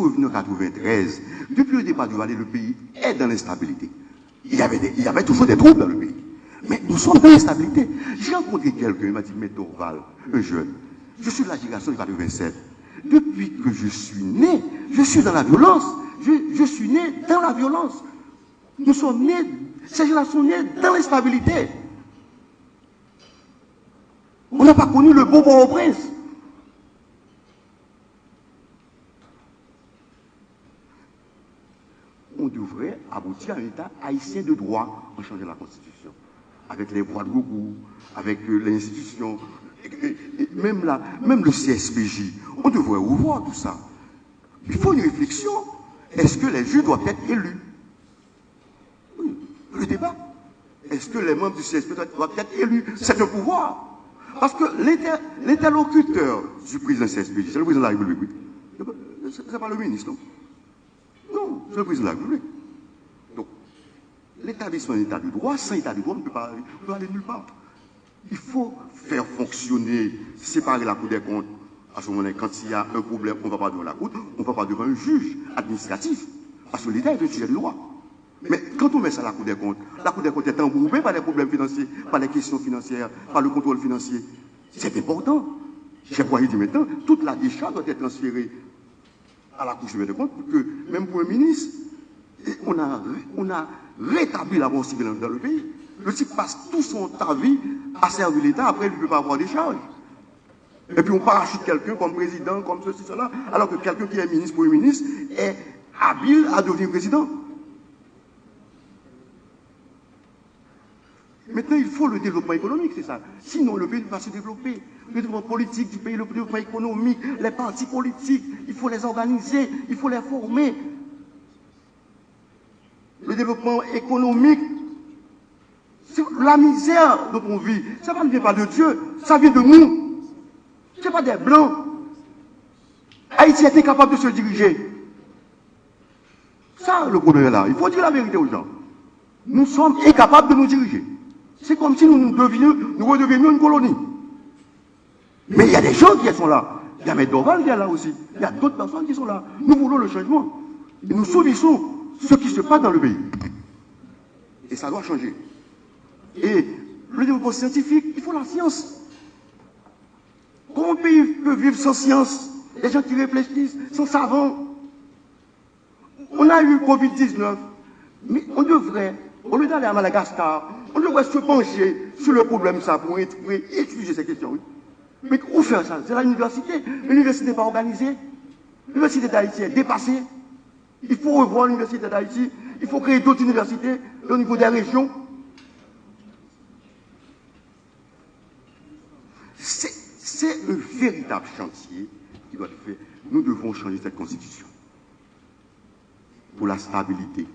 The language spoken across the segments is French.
revenez en 93, depuis le départ du Valais, le pays est dans l'instabilité. Il y avait toujours des troubles dans le pays. Mais nous sommes dans l'instabilité. J'ai rencontré quelqu'un, il m'a dit, mais Dorval, un jeune, je suis de la génération de 87. Depuis que je suis né, je suis dans la violence. Je suis né dans la violence. Nous sommes nés, ces gens-là sont nés dans l'instabilité. On n'a pas connu le beau Port-au-Prince. On devrait aboutir à un État haïtien de droit en changeant la Constitution. Avec les voies de recours, avec les institutions, même le CSPJ. On devrait revoir tout ça. Il faut une réflexion. Est-ce que les juges doivent être élus? Oui, le débat. Est-ce que les membres du CSPJ doivent être élus? C'est un pouvoir. Parce que l'interlocuteur du président CSPJ, c'est le président de la République. C'est pas le ministre, non? Non, c'est le président de la République. Donc, l'établissement d'un état de droit, sans état de droit, on ne peut pas aller nulle part. Il faut faire fonctionner, séparer la Cour des comptes. À ce moment-là, quand il y a un problème, on ne va pas devant la Cour, on ne va pas devant un juge administratif. Parce que l'État est un sujet de droit. Mais quand on met ça à la Cour des comptes est embourbée par les problèmes financiers, par les questions financières, par le contrôle financier. C'est important. J'ai croyé dire maintenant, toute la décharge doit être transférée à la Cour de compte pour que, même pour un ministre, on a rétabli la bonne civile dans le pays. Le type passe tout son temps vie à servir l'État, après il ne peut pas avoir des charges. Et puis on parachute quelqu'un comme président, comme ceci, cela, alors que quelqu'un qui est ministre, premier ministre, est habile à devenir président. Maintenant, il faut le développement économique, c'est ça. Sinon, le pays ne va se développer. Le développement politique du pays, le développement économique, les partis politiques, il faut les organiser, il faut les former. Le développement économique, c'est la misère dont on vit. Ça ne vient pas de Dieu, ça vient de nous. Ce n'est pas des Blancs. Haïti est incapable de se diriger. Ça, le problème est là. Il faut dire la vérité aux gens. Nous sommes incapables de nous diriger. C'est comme si nous redevenions une colonie. Mais il y a des gens qui sont là. Il y a M. Dorval qui est là aussi. Il y a d'autres personnes qui sont là. Nous voulons le changement. Et nous subissons ce qui se passe dans le pays. Et ça doit changer. Et le développement scientifique, il faut la science. Comment un pays peut vivre sans science? Les gens qui réfléchissent, sans savants. On a eu Covid-19. Mais on devrait, au lieu d'aller à Madagascar, on devrait se pencher sur le problème ça pour étudier ces questions. Mais où faire ça? C'est l'université. L'université n'est pas organisée. L'université d'Haïti est dépassée. Il faut revoir l'université d'Haïti. Il faut créer d'autres universités au niveau des régions. C'est un véritable chantier qui doit être fait. Nous devons changer cette constitution. Pour la stabilité.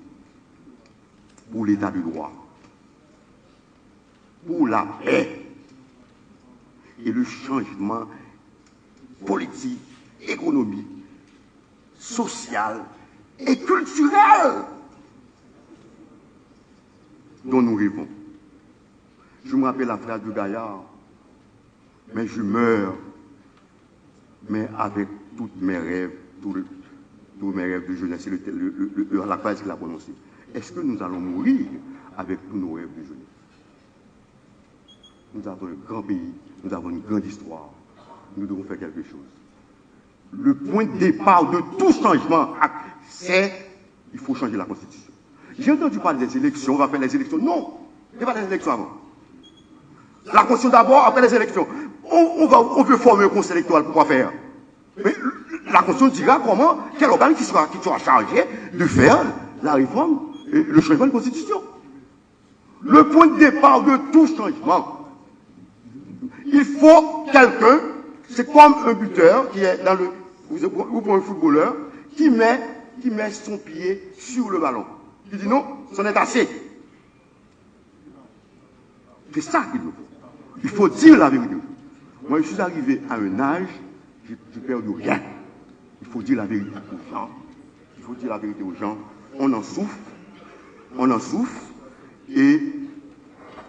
Pour l'état de droit. Pour la paix et le changement politique, économique, social et culturel dont nous rêvons. Je me rappelle la phrase de Gaillard, mais je meurs, mais avec tous mes rêves, tous mes rêves de jeunesse, la phrase qu'il a prononcée. Est-ce que nous allons mourir avec tous nos rêves de jeunesse? Nous avons un grand pays, nous avons une grande histoire. Nous devons faire quelque chose. Le point de départ de tout changement, c'est qu'il faut changer la Constitution. J'ai entendu parler des élections, on va faire les élections. Non, il n'y a pas des élections avant. La Constitution d'abord, après les élections. On veut former un conseil électoral pour quoi faire? Mais la Constitution dira comment, quel organe qui sera chargé de faire la réforme, et le changement de Constitution. Le point de départ de tout changement. Il faut quelqu'un, c'est comme un buteur qui est dans le, ou pour un footballeur, qui met son pied sur le ballon. Il dit non, c'en est assez. C'est ça qu'il nous faut. Il faut dire la vérité. Moi, je suis arrivé à un âge, j'ai perdu rien. Il faut dire la vérité aux gens. Il faut dire la vérité aux gens. On en souffre, et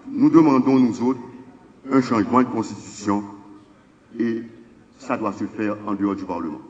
nous demandons, nous autres, un changement de constitution, et ça doit se faire en dehors du Parlement.